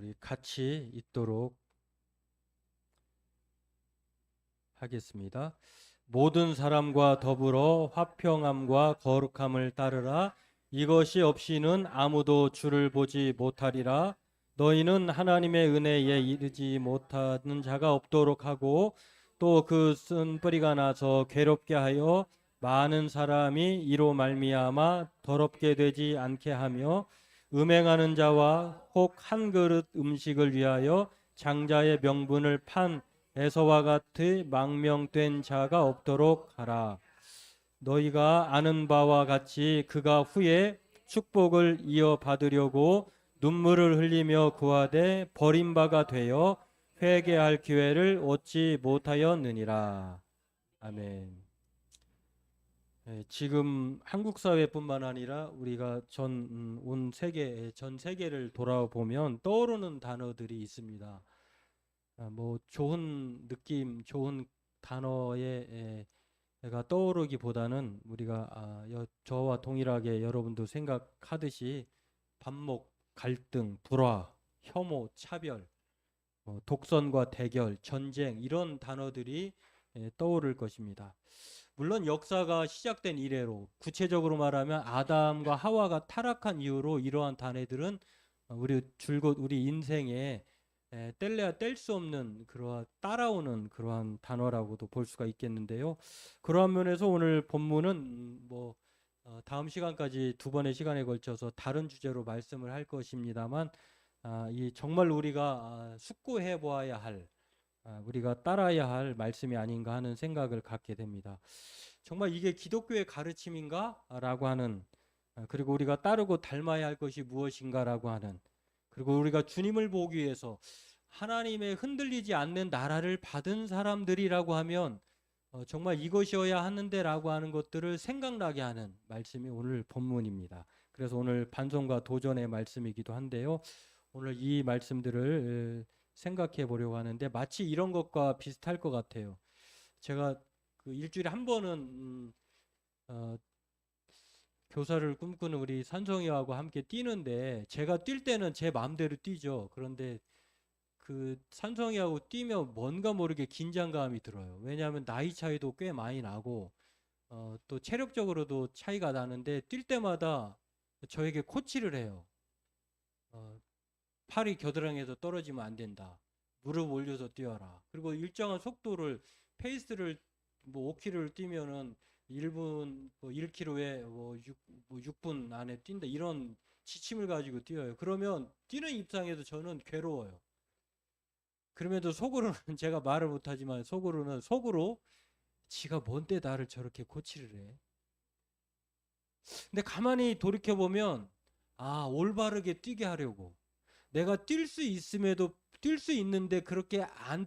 우리 같이 읽도록 하겠습니다. 모든 사람과 더불어 화평함과 거룩함을 따르라. 이것이 없이는 아무도 주를 보지 못하리라. 너희는 하나님의 은혜에 이르지 못하는 자가 없도록 하고 또 그 쓴 뿌리가 나서 괴롭게 하여 많은 사람이 이로 말미암아 더럽게 되지 않게 하며 음행하는 자와 혹 한 그릇 음식을 위하여 장자의 명분을 판 에서와 같이 망명된 자가 없도록 하라. 너희가 아는 바와 같이 그가 후에 축복을 이어받으려고 눈물을 흘리며 구하되 버림바가 되어 회개할 기회를 얻지 못하였느니라. 아멘. 지금 한국 사회뿐만 아니라 우리가 온 세계 전 세계를 돌아보면 떠오르는 단어들이 있습니다. 뭐 좋은 느낌, 좋은 단어에 가 떠오르기보다는 우리가 저와 동일하게 여러분도 생각하듯이 반목, 갈등, 불화, 혐오, 차별, 독선과 대결, 전쟁 이런 단어들이 떠오를 것입니다. 물론 역사가 시작된 이래로 구체적으로 말하면 아담과 하와가 타락한 이후로 이러한 단어들은 우리 줄곧 우리 인생에 뗄래야 뗄 수 없는 그러한 따라오는 그러한 단어라고도 볼 수가 있겠는데요. 그러한 면에서 오늘 본문은 다음 시간까지 두 번의 시간에 걸쳐서 다른 주제로 말씀을 할 것입니다만 이 정말 우리가 숙고해 보아야 할 우리가 따라야 할 말씀이 아닌가 하는 생각을 갖게 됩니다. 정말 이게 기독교의 가르침인가? 라고 하는 그리고 우리가 따르고 닮아야 할 것이 무엇인가라고 하는 그리고 우리가 주님을 보기 위해서 하나님의 흔들리지 않는 나라를 받은 사람들이라고 하면 정말 이것이어야 하는데라고 하는 것들을 생각나게 하는 말씀이 오늘 본문입니다. 그래서 오늘 반성과 도전의 말씀이기도 한데요. 오늘 이 말씀들을 생각해 보려고 하는데 마치 이런 것과 비슷할 것 같아요. 제가 그 일주일에 한 번은 교사를 꿈꾸는 우리 산성이하고 함께 뛰는데 제가 뛸 때는 제 마음대로 뛰죠. 그런데 그 산성이하고 뛰면 뭔가 모르게 긴장감이 들어요. 왜냐하면 나이 차이도 꽤 많이 나고 또 체력적으로도 차이가 나는데 뛸 때마다 저에게 코치를 해요. 어, 팔이 겨드랑이에서 떨어지면 안 된다. 무릎 올려서 뛰어라. 그리고 일정한 속도를 페이스를 뭐 5km를 뛰면은 1분 뭐 1km에 뭐 6분 안에 뛴다. 이런 지침을 가지고 뛰어요. 그러면 뛰는 입장에서 저는 괴로워요. 그럼에도 속으로는 제가 말을 못하지만 속으로 지가 뭔데 나를 저렇게 코치를 해. 근데 가만히 돌이켜 보면 올바르게 뛰게 하려고 내가 뛸 수 있음에도 뛸 수 있는데 그렇게 안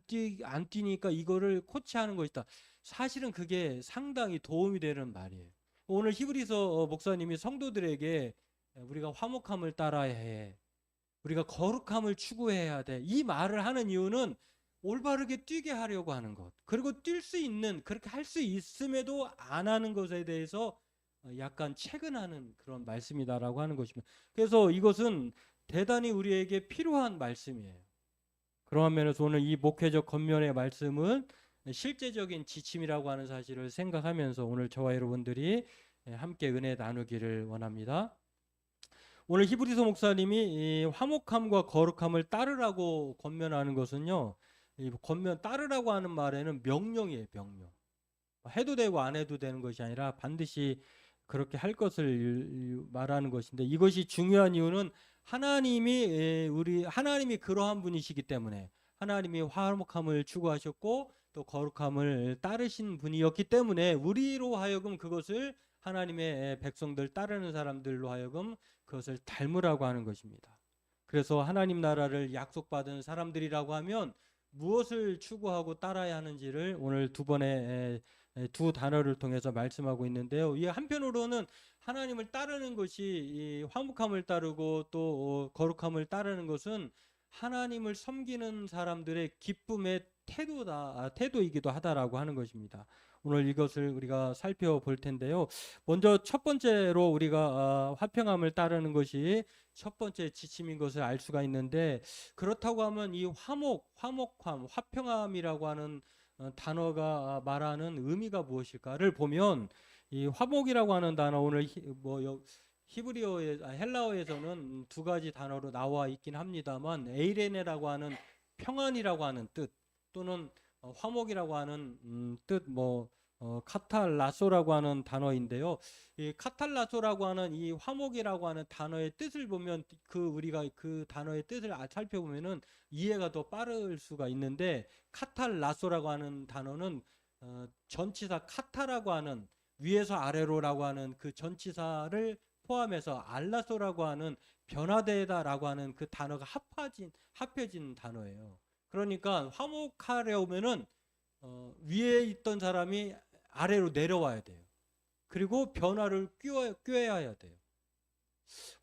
뛰니까 이거를 코치하는 것이다. 사실은 그게 상당히 도움이 되는 말이에요. 오늘 히브리서 목사님이 성도들에게 우리가 화목함을 따라야 해. 우리가 거룩함을 추구해야 돼. 이 말을 하는 이유는 올바르게 뛰게 하려고 하는 것. 그리고 뛸 수 있는 그렇게 할 수 있음에도 안 하는 것에 대해서 약간 체근하는 그런 말씀이다라고 하는 것입니다. 그래서 이것은 대단히 우리에게 필요한 말씀이에요. 그러한 면에서 오늘 이 목회적 겉면의 말씀은 실제적인 지침이라고 하는 사실을 생각하면서 오늘 저와 여러분들이 함께 은혜 나누기를 원합니다. 오늘 히브리서 목사님이 이 화목함과 거룩함을 따르라고 권면하는 것은요. 이 권면 따르라고 하는 말에는 명령이에요, 명령. 해도 되고 안 해도 되는 것이 아니라 반드시 그렇게 할 것을 말하는 것인데 이것이 중요한 이유는 하나님이 그러한 분이시기 때문에 하나님이 화목함을 추구하셨고 또 거룩함을 따르신 분이었기 때문에 우리로 하여금 그것을 하나님의 백성들 따르는 사람들로 하여금 그것을 닮으라고 하는 것입니다. 그래서 하나님 나라를 약속받은 사람들이라고 하면 무엇을 추구하고 따라야 하는지를 오늘 두 단어를 통해서 말씀하고 있는데요. 이 한편으로는 하나님을 따르는 것이 이 화목함을 따르고 또 거룩함을 따르는 것은 하나님을 섬기는 사람들의 기쁨의 태도이기도 하다라고 하는 것입니다. 오늘 이것을 우리가 살펴볼 텐데요. 먼저 첫 번째로 우리가 화평함을 따르는 것이 첫 번째 지침인 것을 알 수가 있는데, 그렇다고 하면 이 화목함, 화평함이라고 하는 단어가 말하는 의미가 무엇일까를 보면, 이 화목이라고 하는 단어, 오늘 헬라어에서는 두 가지 단어로 나와 있긴 합니다만, 에이레네라고 하는 평안이라고 하는 뜻, 또는 화목이라고 하는 뜻, 카탈라소라고 하는 단어인데요. 이 카탈라소라고 하는 이 화목이라고 하는 단어의 뜻을 보면, 우리가 그 단어의 뜻을 살펴보면은 이해가 더 빠를 수가 있는데, 카탈라소라고 하는 단어는 전치사 카타라고 하는, 위에서 아래로라고 하는 그 전치사를 포함해서 알라소라고 하는, 변화되다라고 하는 그 단어가 합해진 단어예요. 그러니까 화목하려면은 위에 있던 사람이 아래로 내려와야 돼요. 그리고 변화를 꾀해야 돼요.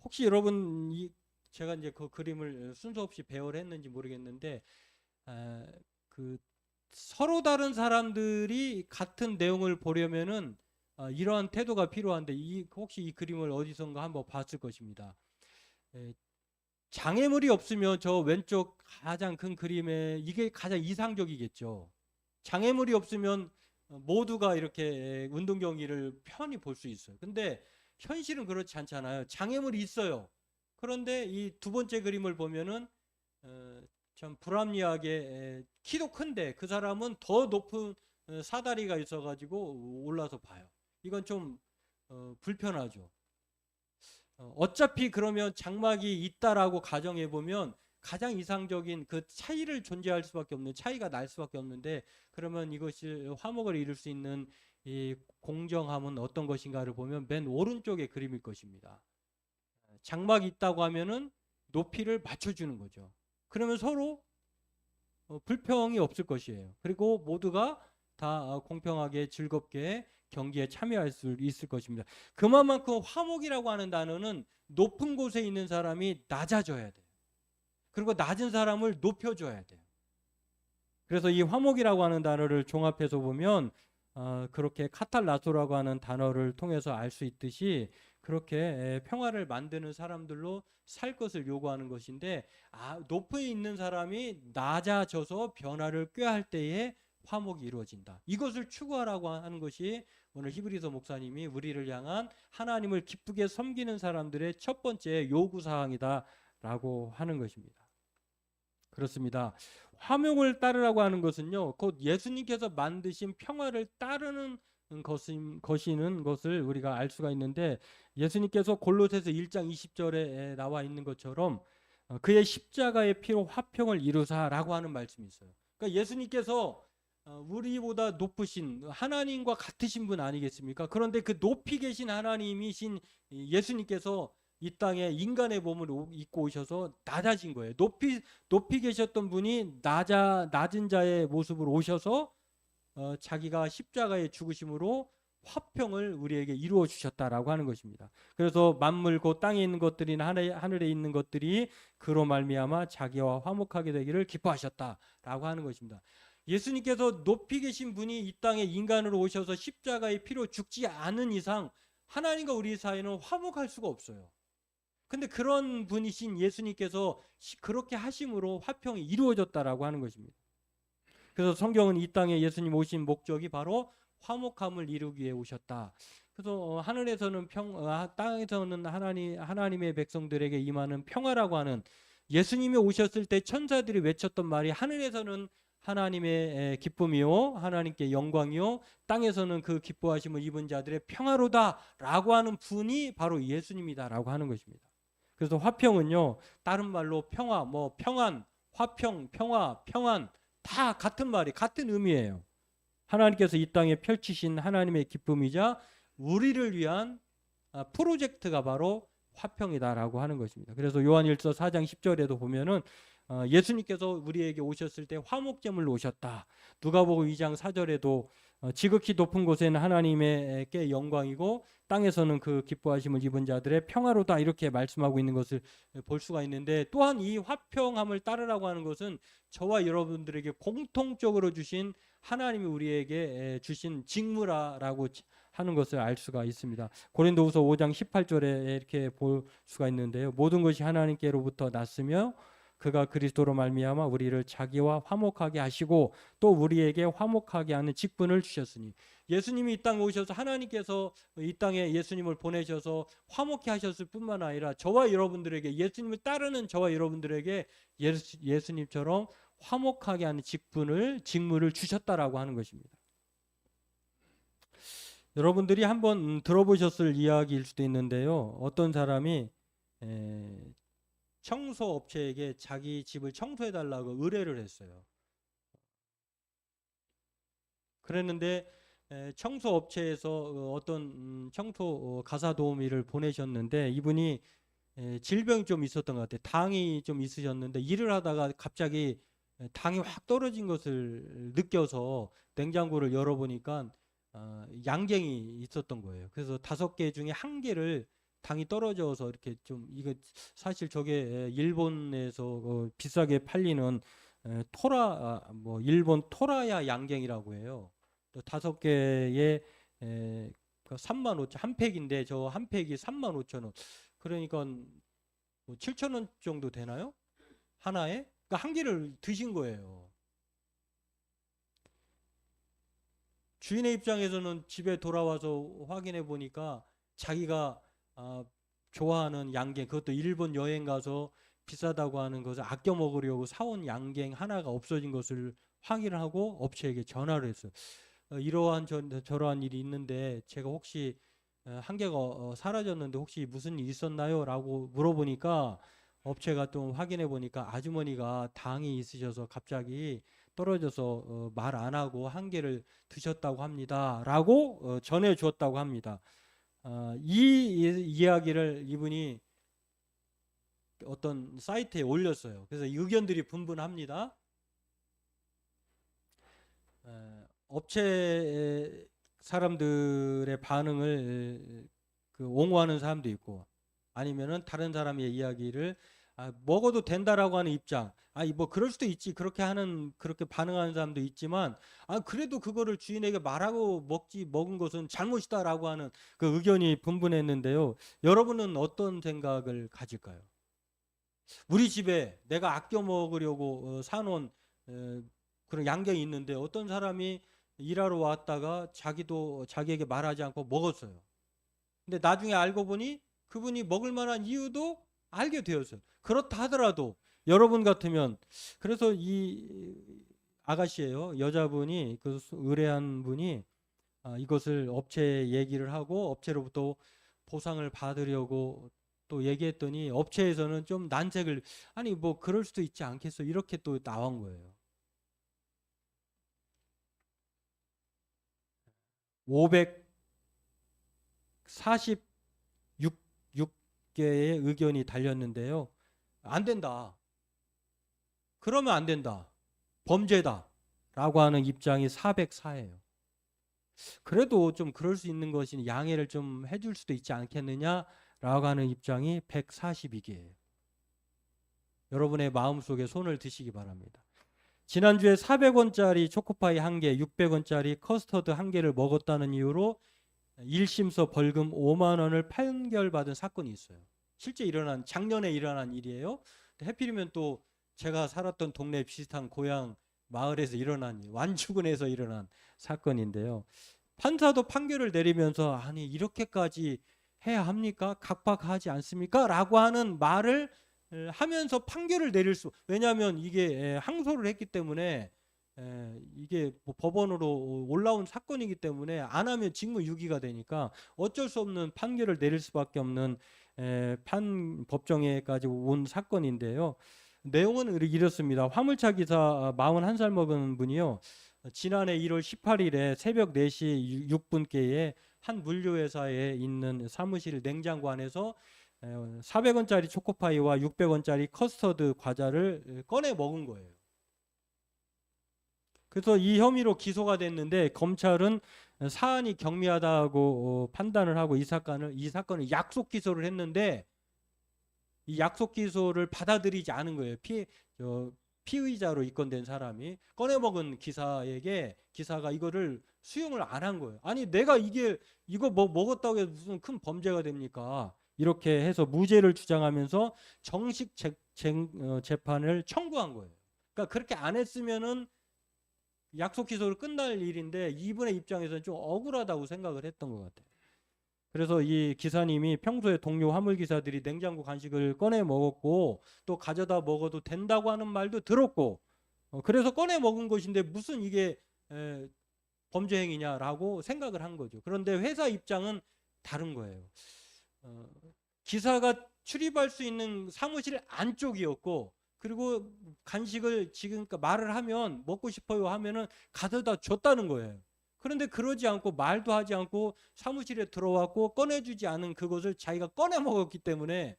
혹시 여러분, 제가 이제 그 그림을 순서 없이 배열을 했는지 모르겠는데, 그 서로 다른 사람들이 같은 내용을 보려면은 이러한 태도가 필요한데, 혹시 이 그림을 어디선가 한번 봤을 것입니다. 장애물이 없으면 저 왼쪽 가장 큰 그림에 이게 가장 이상적이겠죠. 장애물이 없으면 모두가 이렇게 운동 경기를 편히 볼 수 있어요. 근데 현실은 그렇지 않잖아요. 장애물이 있어요. 그런데 이 두 번째 그림을 보면은 참 불합리하게, 키도 큰데 그 사람은 더 높은 사다리가 있어가지고 올라서 봐요. 이건 좀 불편하죠. 어차피 그러면 장막이 있다라고 가정해 보면 가장 이상적인 그 차이를 존재할 수밖에 없는, 차이가 날 수밖에 없는데, 그러면 이것이 화목을 이룰 수 있는 이 공정함은 어떤 것인가를 보면 맨 오른쪽의 그림일 것입니다. 장막이 있다고 하면은 높이를 맞춰주는 거죠. 그러면 서로 불평이 없을 것이에요. 그리고 모두가 다 공평하게 즐겁게 경기에 참여할 수 있을 것입니다. 그만큼 화목이라고 하는 단어는 높은 곳에 있는 사람이 낮아져야 돼요. 그리고 낮은 사람을 높여줘야 돼요. 그래서 이 화목이라고 하는 단어를 종합해서 보면 그렇게 카탈라소라고 하는 단어를 통해서 알 수 있듯이, 그렇게 평화를 만드는 사람들로 살 것을 요구하는 것인데, 높에 있는 사람이 낮아져서 변화를 꾀할 때에 화목이 이루어진다. 이것을 추구하라고 하는 것이 오늘 히브리서 목사님이 우리를 향한 하나님을 기쁘게 섬기는 사람들의 첫 번째 요구사항이다라고 하는 것입니다. 그렇습니다. 화목을 따르라고 하는 것은요, 곧 예수님께서 만드신 평화를 따르는 것이는 것을 우리가 알 수가 있는데, 예수님께서 골로새서 1장 20절에 나와 있는 것처럼 그의 십자가의 피로 화평을 이루사라고 하는 말씀이 있어요. 그러니까 예수님께서 우리보다 높으신 하나님과 같으신 분 아니겠습니까? 그런데 그 높이 계신 하나님이신 예수님께서 이 땅에 인간의 몸을 입고 오셔서 낮아진 거예요. 높이 계셨던 분이 낮은 자의 모습으로 오셔서 자기가 십자가에 죽으심으로 화평을 우리에게 이루어 주셨다라고 하는 것입니다. 그래서 만물 곧 땅에 있는 것들이나 하늘에 있는 것들이 그로 말미암아 자기와 화목하게 되기를 기뻐하셨다라고 하는 것입니다. 예수님께서 높이 계신 분이 이 땅에 인간으로 오셔서 십자가의 피로 죽지 않은 이상 하나님과 우리 사이는 화목할 수가 없어요. 근데 그런 분이신 예수님께서 그렇게 하심으로 화평이 이루어졌다라고 하는 것입니다. 그래서 성경은 이 땅에 예수님 오신 목적이 바로 화목함을 이루기 위해 오셨다. 그래서 하늘에서는 땅에서는 하나님의 백성들에게 임하는 평화라고 하는, 예수님이 오셨을 때 천사들이 외쳤던 말이, 하늘에서는 하나님의 기쁨이요 하나님께 영광이요 땅에서는 그 기뻐하심을 입은 자들의 평화로다라고 하는 분이 바로 예수님이다라고 하는 것입니다. 그래서 화평은요, 다른 말로 평화, 평안, 화평, 평화, 평안 다 같은 말이, 같은 의미예요. 하나님께서 이 땅에 펼치신 하나님의 기쁨이자 우리를 위한 프로젝트가 바로 화평이다라고 하는 것입니다. 그래서 요한일서 4장 10절에도 보면은 예수님께서 우리에게 오셨을 때 화목제물로 오셨다. 누가복음 2장 4절에도 지극히 높은 곳에는 하나님께 영광이고 땅에서는 그 기뻐하심을 입은 자들의 평화로다, 이렇게 말씀하고 있는 것을 볼 수가 있는데, 또한 이 화평함을 따르라고 하는 것은 저와 여러분들에게 공통적으로 주신, 하나님이 우리에게 주신 직무라고 하는 것을 알 수가 있습니다. 고린도후서 5장 18절에 이렇게 볼 수가 있는데요. 모든 것이 하나님께로부터 났으며 그가 그리스도로 말미암아 우리를 자기와 화목하게 하시고 또 우리에게 화목하게 하는 직분을 주셨으니, 예수님이 이 땅에 오셔서, 하나님께서 이 땅에 예수님을 보내셔서 화목케 하셨을 뿐만 아니라 저와 여러분들에게, 예수님을 따르는 저와 여러분들에게 예수님처럼 화목하게 하는 직무를 주셨다라고 하는 것입니다. 여러분들이 한번 들어보셨을 이야기일 수도 있는데요. 어떤 사람이 청소업체에게 자기 집을 청소해달라고 의뢰를 했어요. 그랬는데 청소업체에서 어떤 청소 가사 도우미를 보내셨는데, 이분이 질병이 좀 있었던 것 같아요. 당이 좀 있으셨는데 일을 하다가 갑자기 당이 확 떨어진 것을 느껴서 냉장고를 열어보니까 양갱이 있었던 거예요. 그래서 5개 중에 1개를 당이 떨어져서 이렇게 좀, 이거 사실 저게 일본에서 비싸게 팔리는 일본 토라야 양갱이라고 해요. 또 5개에 35,000원, 한 팩인데 저 한 팩이 35,000원. 그러니까 뭐 7,000원 정도 되나요? 하나에? 그러니까 1개를 드신 거예요. 주인의 입장에서는 집에 돌아와서 확인해 보니까 자기가 좋아하는 양갱, 그것도 일본 여행 가서 비싸다고 하는 것을 아껴 먹으려고 사온 양갱 하나가 없어진 것을 확인을 하고 업체에게 전화를 했어요. 이러한 저러한 일이 있는데 제가 혹시 1개가 사라졌는데 혹시 무슨 일 있었나요? 라고 물어보니까 업체가 또 확인해 보니까 아주머니가 당이 있으셔서 갑자기 떨어져서 말 안 하고 1개를 드셨다고 합니다. 라고 전해 주었다고 합니다. 이 이야기를 이분이 어떤 사이트에 올렸어요. 그래서 의견들이 분분합니다. 업체 사람들의 반응을 옹호하는 사람도 있고, 아니면은 다른 사람의 이야기를 먹어도 된다라고 하는 입장, 뭐 그럴 수도 있지, 그렇게 반응하는 사람도 있지만, 그래도 그거를 주인에게 말하고 먹은 것은 잘못이다라고 하는 그 의견이 분분했는데요. 여러분은 어떤 생각을 가질까요? 우리 집에 내가 아껴 먹으려고 사놓은 그런 양갱이 있는데, 어떤 사람이 일하러 왔다가 자기에게 말하지 않고 먹었어요. 근데 나중에 알고 보니 그분이 먹을 만한 이유도 알게 되었어요. 그렇다 하더라도 여러분 같으면, 그래서 이 아가씨예요. 여자분이, 그 의뢰한 분이 이것을 업체에 얘기를 하고 업체로부터 보상을 받으려고 또 얘기했더니, 업체에서는 좀 난색을, 아니 뭐 그럴 수도 있지 않겠어, 이렇게 또 나온 거예요. 546개의 의견이 달렸는데요. 안 된다. 그러면 안 된다. 범죄다. 라고 하는 입장이 404예요. 그래도 좀 그럴 수 있는 것이 양해를 좀 해줄 수도 있지 않겠느냐라고 하는 입장이 142개예요. 여러분의 마음속에 손을 드시기 바랍니다. 지난주에 400원짜리 초코파이 1개, 600원짜리 커스터드 1개를 먹었다는 이유로 1심서 벌금 5만 원을 판결받은 사건이 있어요. 실제 작년에 일어난 일이에요. 해필이면 또 제가 살았던 동네 비슷한 고향 마을에서 완주군에서 일어난 사건인데요. 판사도 판결을 내리면서, 아니 이렇게까지 해야 합니까? 각박하지 않습니까? 라고 하는 말을 하면서 판결을 왜냐하면 이게 항소를 했기 때문에, 이게 뭐 법원으로 올라온 사건이기 때문에 안 하면 직무유기가 되니까 어쩔 수 없는 판결을 내릴 수밖에 없는 법정에까지 온 사건인데요. 내용은 이렇습니다. 화물차 기사 41살 먹은 분이요, 지난해 1월 18일에 새벽 4시 6분께에 한 물류회사에 있는 사무실 냉장고 안에서 400원짜리 초코파이와 600원짜리 커스터드 과자를 꺼내 먹은 거예요. 그래서 이 혐의로 기소가 됐는데 검찰은 사안이 경미하다고 판단을 하고 이 사건을 약속 기소를 했는데 이 약속 기소를 받아들이지 않은 거예요. 피의자로 입건된 사람이 꺼내먹은 기사가 이거를 수용을 안 한 거예요. 아니 내가 이거 뭐 먹었다고 해서 무슨 큰 범죄가 됩니까? 이렇게 해서 무죄를 주장하면서 정식 재판을 청구한 거예요. 그러니까 그렇게 안 했으면은 약속 기소를 끝날 일인데 이분의 입장에서는 좀 억울하다고 생각을 했던 것 같아요. 그래서 이 기사님이 평소에 동료 화물 기사들이 냉장고 간식을 꺼내 먹었고 또 가져다 먹어도 된다고 하는 말도 들었고 그래서 꺼내 먹은 것인데 무슨 이게 범죄 행위냐라고 생각을 한 거죠. 그런데 회사 입장은 다른 거예요. 기사가 출입할 수 있는 사무실 안쪽이었고 그리고 간식을 지금 말을 하면 먹고 싶어요 하면은 가져다 줬다는 거예요. 그런데 그러지 않고 말도 하지 않고 사무실에 들어왔고 꺼내주지 않은 그것을 자기가 꺼내 먹었기 때문에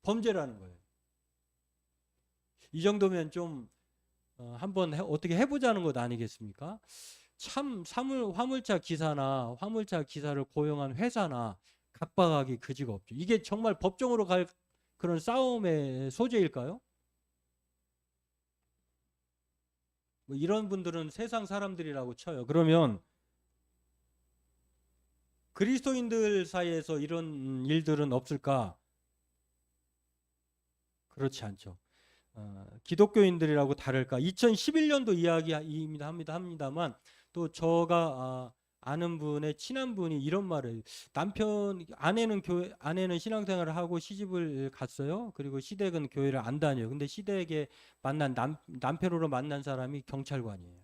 범죄라는 거예요. 이 정도면 좀 한번 어떻게 해보자는 것 아니겠습니까? 참 화물차 기사나 화물차 기사를 고용한 회사나 각박하기 그지가 없죠. 이게 정말 법정으로 갈 그런 싸움의 소재일까요? 뭐 이런 분들은 세상 사람들이라고 쳐요. 그러면 그리스도인들 사이에서 이런 일들은 없을까? 그렇지 않죠. 기독교인들이라고 다를까? 2011년도 이야기입니다 합니다만 또 제가 아는 분의 친한 분이 이런 말을 아내는 신앙생활을 하고 시집을 갔어요. 그리고 시댁은 교회를 안 다녀요. 근데 시댁에 만난 남편으로 만난 사람이 경찰관이에요.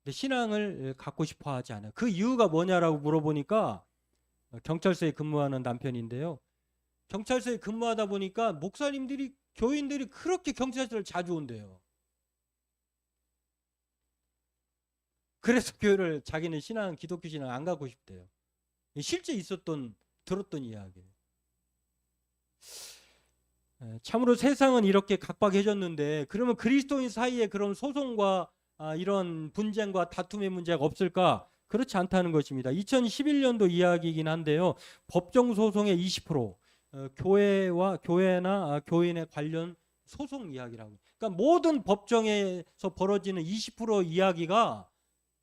근데 신앙을 갖고 싶어 하지 않아요. 그 이유가 뭐냐라고 물어보니까 경찰서에 근무하는 남편인데요. 경찰서에 근무하다 보니까 교인들이 그렇게 경찰서를 자주 온대요. 그래서 교회를 자기는 기독교 신앙 안 가고 싶대요. 실제 들었던 이야기예요. 참으로 세상은 이렇게 각박해졌는데 그러면 그리스도인 사이에 그런 소송과 이런 분쟁과 다툼의 문제가 없을까? 그렇지 않다는 것입니다. 2011년도 이야기이긴 한데요. 법정 소송의 20% 교회나 교인의 관련 소송 이야기라고. 그러니까 모든 법정에서 벌어지는 20% 이야기가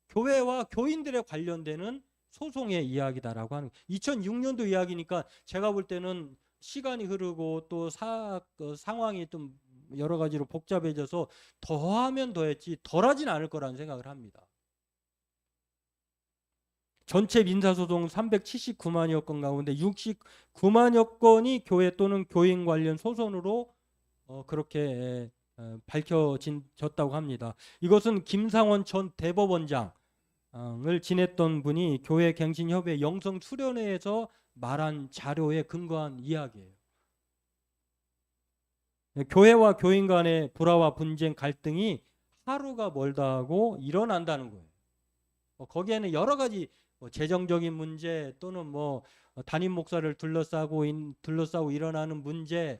교회와 교인들에 관련되는 소송의 이야기다라고 하는 2006년도 이야기니까 제가 볼 때는 시간이 흐르고 또 상황이 좀 여러 가지로 복잡해져서 더하면 더했지 덜하진 않을 거라는 생각을 합니다. 전체 민사소송 379만여 건 가운데 69만여 건이 교회 또는 교인 관련 소송으로 그렇게 밝혀졌다고 합니다. 이것은 김상원 전 대법원장을 지냈던 분이 교회 갱신협회 영성 수련회에서 말한 자료에 근거한 이야기예요. 교회와 교인 간의 불화와 분쟁 갈등이 하루가 멀다 하고 일어난다는 거예요. 거기에는 여러 가지 재정적인 문제 또는 담임 목사를 둘러싸고 일어나는 문제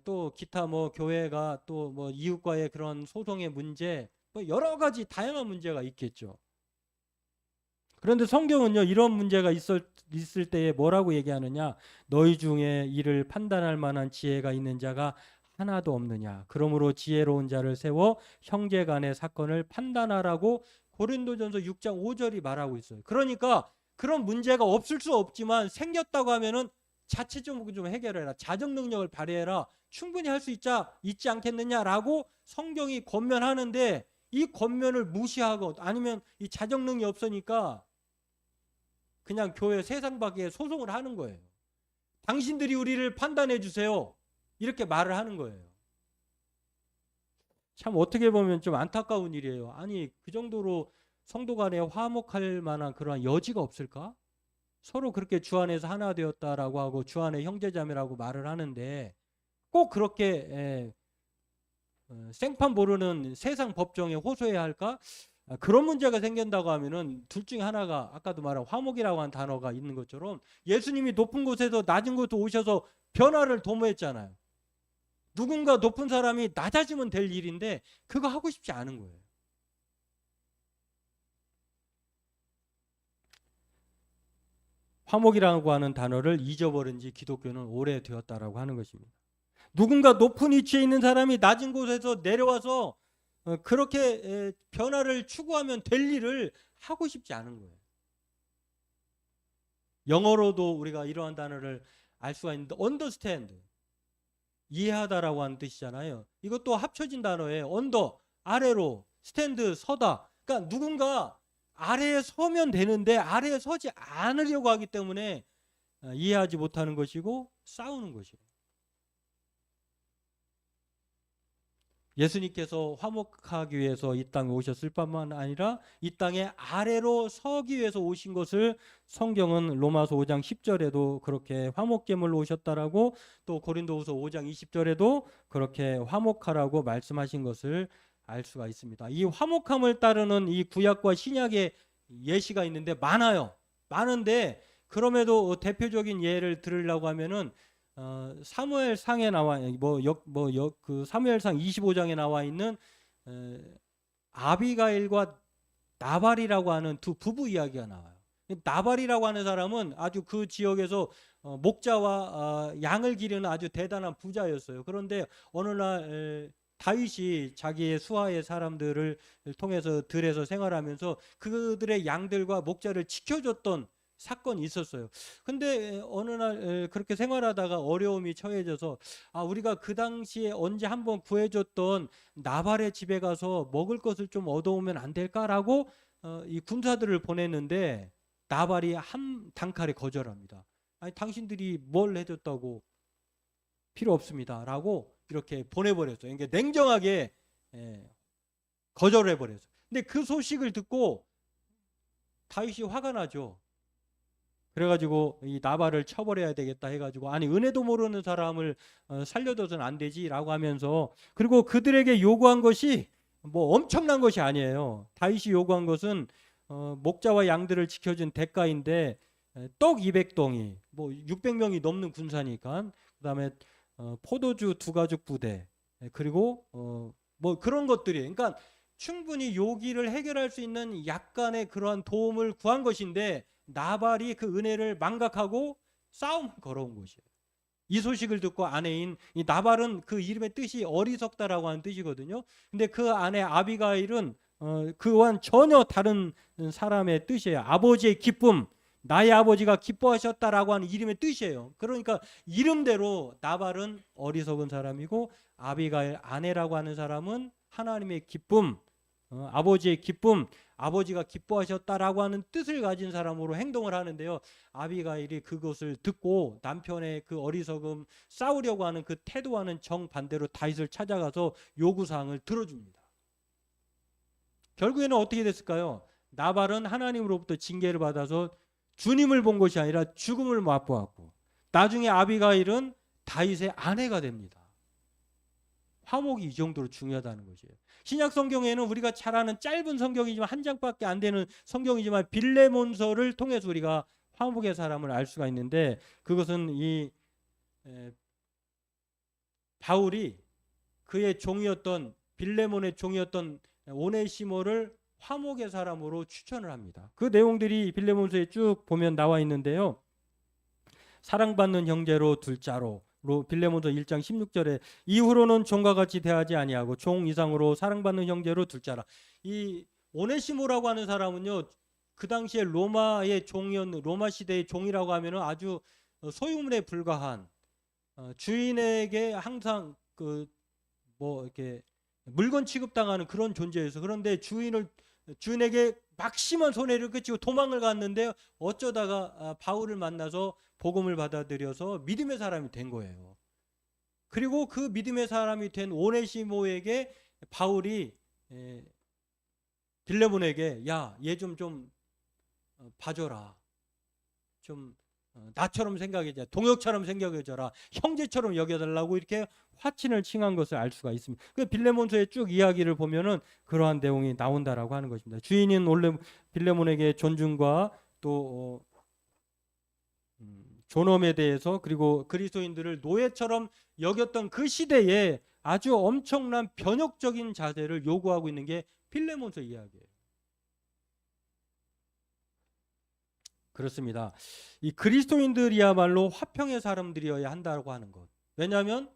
또 기타 교회가 또 이웃과의 그런 소송의 문제 여러 가지 다양한 문제가 있겠죠. 그런데 성경은요 이런 문제가 있을 때에 뭐라고 얘기하느냐? 너희 중에 이를 판단할 만한 지혜가 있는 자가 하나도 없느냐? 그러므로 지혜로운 자를 세워 형제 간의 사건을 판단하라고 고린도전서 6장 5절이 말하고 있어요. 그러니까 그런 문제가 없을 수 없지만 생겼다고 하면은 자체적으로 좀 해결해라. 자정 능력을 발휘해라. 충분히 할 수 있지 않겠느냐라고 성경이 권면하는데 이 권면을 무시하고 아니면 이 자정 능력이 없으니까 그냥 교회 세상 밖에 소송을 하는 거예요. 당신들이 우리를 판단해 주세요. 이렇게 말을 하는 거예요. 참 어떻게 보면 좀 안타까운 일이에요. 아니 그 정도로 성도 간에 화목할 만한 그러한 여지가 없을까? 서로 그렇게 주 안에서 하나 되었다라고 하고 주 안에 형제자매라고 말을 하는데 꼭 그렇게 생판 모르는 세상 법정에 호소해야 할까? 그런 문제가 생긴다고 하면은 둘 중에 하나가 아까도 말한 화목이라고 한 단어가 있는 것처럼 예수님이 높은 곳에서 낮은 곳에 오셔서 변화를 도모했잖아요. 누군가 높은 사람이 낮아지면 될 일인데 그거 하고 싶지 않은 거예요. 화목이라고 하는 단어를 잊어버린 지 기독교는 오래되었다라고 하는 것입니다. 누군가 높은 위치에 있는 사람이 낮은 곳에서 내려와서 그렇게 변화를 추구하면 될 일을 하고 싶지 않은 거예요. 영어로도 우리가 이러한 단어를 알 수가 있는데 understand, 이해하다라고 하는 뜻이잖아요. 이것도 합쳐진 단어예요. under, 아래로, stand, 서다. 그러니까 누군가 아래에 서면 되는데 아래에 서지 않으려고 하기 때문에 이해하지 못하는 것이고 싸우는 것이에요. 예수님께서 화목하기 위해서 이 땅에 오셨을 뿐만 아니라 이 땅에 아래로 서기 위해서 오신 것을 성경은 로마서 5장 10절에도 그렇게 화목제물로 오셨다라고, 또 고린도후서 5장 20절에도 그렇게 화목하라고 말씀하신 것을 알 수가 있습니다. 이 화목함을 따르는 이 구약과 신약의 예시가 있는데 많은데 그럼에도 대표적인 예를 들으려고 하면은 사무엘상에 나와 그 사무엘상 25장에 나와 있는 아비가일과 나발이라고 하는 두 부부 이야기가 나와요. 나발이라고 하는 사람은 아주 그 지역에서 목자와 양을 기르는 아주 대단한 부자였어요. 그런데 어느 날 다윗이 자기의 수하의 사람들을 통해서 들에서 생활하면서 그들의 양들과 목자를 지켜줬던 사건이 있었어요. 근데 어느 날 그렇게 생활하다가 어려움이 처해져서 우리가 그 당시에 언제 한번 구해줬던 나발의 집에 가서 먹을 것을 좀 얻어오면 안 될까라고 이 군사들을 보냈는데 나발이 한 단칼에 거절합니다. 아니 당신들이 뭘 해줬다고, 필요 없습니다라고 이렇게 보내버렸어요. 그러니까 냉정하게 거절해버렸어요. 근데 그 소식을 듣고 다윗이 화가 나죠. 그래가지고 이 나발을 쳐버려야 되겠다 해가지고, 아니 은혜도 모르는 사람을 살려둬서는 안 되지라고 하면서, 그리고 그들에게 요구한 것이 뭐 엄청난 것이 아니에요. 다윗이 요구한 것은 목자와 양들을 지켜준 대가인데 떡 200덩이, 뭐 600명이 넘는 군사니까, 그다음에 포도주 2가죽 부대, 그리고 뭐 그런 것들이, 그러니까 충분히 요기를 해결할 수 있는 약간의 그러한 도움을 구한 것인데 나발이 그 은혜를 망각하고 싸움을 걸어온 것이에요. 이 소식을 듣고 아내인 이 나발은 그 이름의 뜻이 어리석다라고 하는 뜻이거든요. 근데 그 아내 아비가일은 그와는 전혀 다른 사람의 뜻이에요. 아버지의 기쁨, 나의 아버지가 기뻐하셨다라고 하는 이름의 뜻이에요. 그러니까 이름대로 나발은 어리석은 사람이고 아비가일 아내라고 하는 사람은 하나님의 기쁨, 아버지의 기쁨, 아버지가 기뻐하셨다라고 하는 뜻을 가진 사람으로 행동을 하는데요. 아비가일이 그것을 듣고 남편의 그 어리석음, 싸우려고 하는 그 태도와는 정반대로 다윗을 찾아가서 요구사항을 들어줍니다. 결국에는 어떻게 됐을까요? 나발은 하나님으로부터 징계를 받아서 주님을 본 것이 아니라 죽음을 맛보았고, 나중에 아비가일은 다윗의 아내가 됩니다. 화목이 이 정도로 중요하다는 것이에요. 신약 성경에는 우리가 잘 아는 짧은 성경이지만 한 장밖에 안 되는 성경이지만 빌레몬서를 통해서 우리가 화목의 사람을 알 수가 있는데, 그것은 이 바울이 그의 종이었던 빌레몬의 종이었던 오네시모를 화목의 사람으로 추천을 합니다. 그 내용들이 빌레몬서에 쭉 보면 나와 있는데요. 사랑받는 형제로 둘자로 빌레몬서 1장 16절에 이후로는 종과 같이 대하지 아니하고 종 이상으로 사랑받는 형제로 둘자라. 이 오네시모라고 하는 사람은요, 그 당시에 로마의 종이었는, 로마 시대의 종이라고 하면은 아주 소유물에 불과한, 주인에게 항상 그 뭐 이렇게 물건 취급당하는 그런 존재였어. 그런데 주인에게 막심한 손해를 끼치고 도망을 갔는데 어쩌다가 바울을 만나서 복음을 받아들여서 믿음의 사람이 된 거예요. 그리고 그 믿음의 사람이 된 오네시모에게 바울이 빌레몬에게 얘 좀 봐줘라. 좀 나처럼 생각해줘. 동역처럼 생각해줘라. 형제처럼 여겨달라고 이렇게 화친을 칭한 것을 알 수가 있습니다. 그 빌레몬서의 쭉 이야기를 보면은 그러한 내용이 나온다라고 하는 것입니다. 주인은 원래 빌레몬에게 존중과 또 존엄에 대해서 그리고 그리스도인들을 노예처럼 여겼던 그 시대에 아주 엄청난 변혁적인 자세를 요구하고 있는 게 필레몬서 이야기예요. 그렇습니다. 이 그리스도인들이야말로 화평의 사람들이어야 한다고 하는 것. 왜냐하면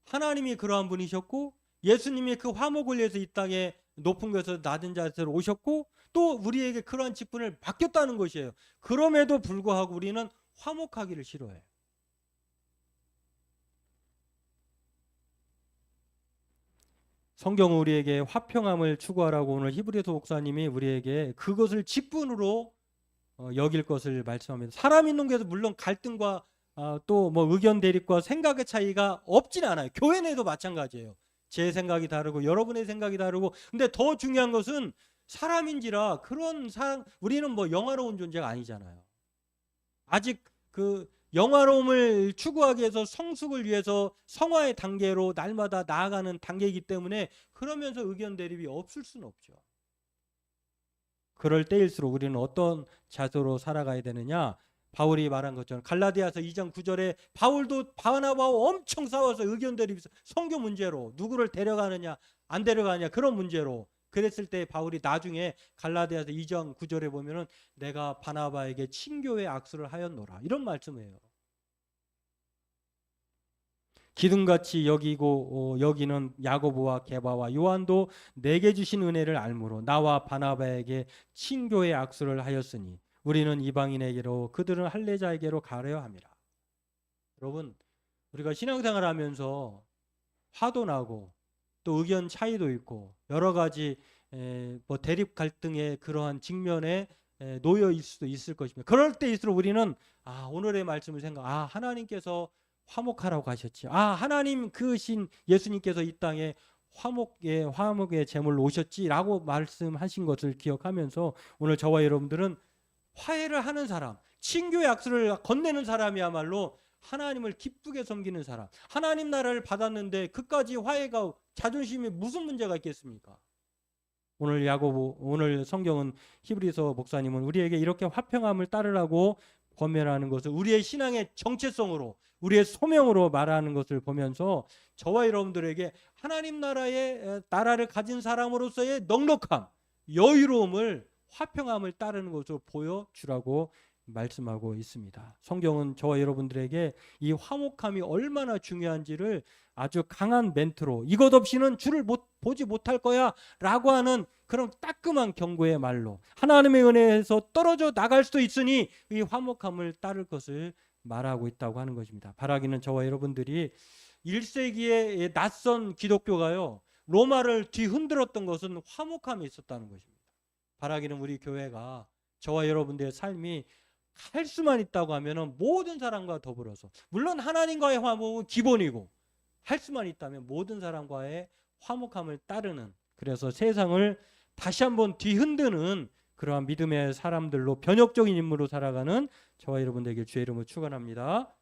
하나님이 그러한 분이셨고 예수님이 그 화목을 위해서 이 땅에 높은 곳에서 낮은 자세로 오셨고 또 우리에게 그러한 직분을 맡겼다는 것이에요. 그럼에도 불구하고 우리는 화목하기를 싫어해요. 성경은 우리에게 화평함을 추구하라고 오늘 히브리서 목사님이 우리에게 그것을 직분으로 여길 것을 말씀합니다. 사람 있는 곳에서 물론 갈등과 또 뭐 의견 대립과 생각의 차이가 없진 않아요. 교회 내도 마찬가지예요. 제 생각이 다르고 여러분의 생각이 다르고 근데 더 중요한 것은 사람인지라 그런 사람 우리는 뭐 영화로운 존재가 아니잖아요. 아직 그 영화로움을 추구하기 위해서 성숙을 위해서 성화의 단계로 날마다 나아가는 단계이기 때문에 그러면서 의견 대립이 없을 수는 없죠. 그럴 때일수록 우리는 어떤 자세로 살아가야 되느냐? 바울이 말한 것처럼 갈라디아서 2장 9절에 바울도 바나바와 엄청 싸워서 의견 대립 선교 문제로 누구를 데려가느냐 안 데려가느냐 그런 문제로 그랬을 때 바울이 나중에 갈라디아서 2장 9절에 보면은 내가 바나바에게 친교의 악수를 하였노라 이런 말씀이에요. 기둥같이 여기고 여기는 야고보와 게바와 요한도 내게 주신 은혜를 알므로 나와 바나바에게 친교의 악수를 하였으니 우리는 이방인에게로 그들은 할례자에게로 가려 함이라. 여러분 우리가 신앙생활을 하면서 화도 나고 또 의견 차이도 있고 여러 가지 뭐 대립 갈등의 그러한 직면에 놓여 있을 수도 있을 것입니다. 그럴 때일수록 우리는 오늘의 말씀을 하나님께서 화목하라고 하셨지. 하나님 그 신 예수님께서 이 땅에 화목의 제물로 오셨지라고 말씀하신 것을 기억하면서 오늘 저와 여러분들은 화해를 하는 사람, 친교의 악수를 건네는 사람이야말로 하나님을 기쁘게 섬기는 사람. 하나님 나라를 받았는데 그까지 화해가 자존심에 무슨 문제가 있겠습니까? 오늘 성경은 히브리서 목사님은 우리에게 이렇게 화평함을 따르라고 권면하는 것을 우리의 신앙의 정체성으로 우리의 소명으로 말하는 것을 보면서 저와 여러분들에게 하나님 나라를 가진 사람으로서의 넉넉함, 여유로움을 화평함을 따르는 것으로 보여주라고 말씀하고 있습니다. 성경은 저와 여러분들에게 이 화목함이 얼마나 중요한지를 아주 강한 멘트로 이것 없이는 주를 보지 못할 거야 라고 하는 그런 따끔한 경고의 말로 하나님의 은혜에서 떨어져 나갈 수도 있으니 이 화목함을 따를 것을 말하고 있다고 하는 것입니다. 바라기는 저와 여러분들이 1세기의 낯선 기독교가요 로마를 뒤흔들었던 것은 화목함이 있었다는 것입니다. 바라기는 우리 교회가 저와 여러분들의 삶이 할 수만 있다고 하면 모든 사람과 더불어서 물론 하나님과의 화목은 기본이고 할 수만 있다면 모든 사람과의 화목함을 따르는 그래서 세상을 다시 한번 뒤흔드는 그러한 믿음의 사람들로 변혁적인 인물로 살아가는 저와 여러분들에게 주의 이름으로 축원합니다.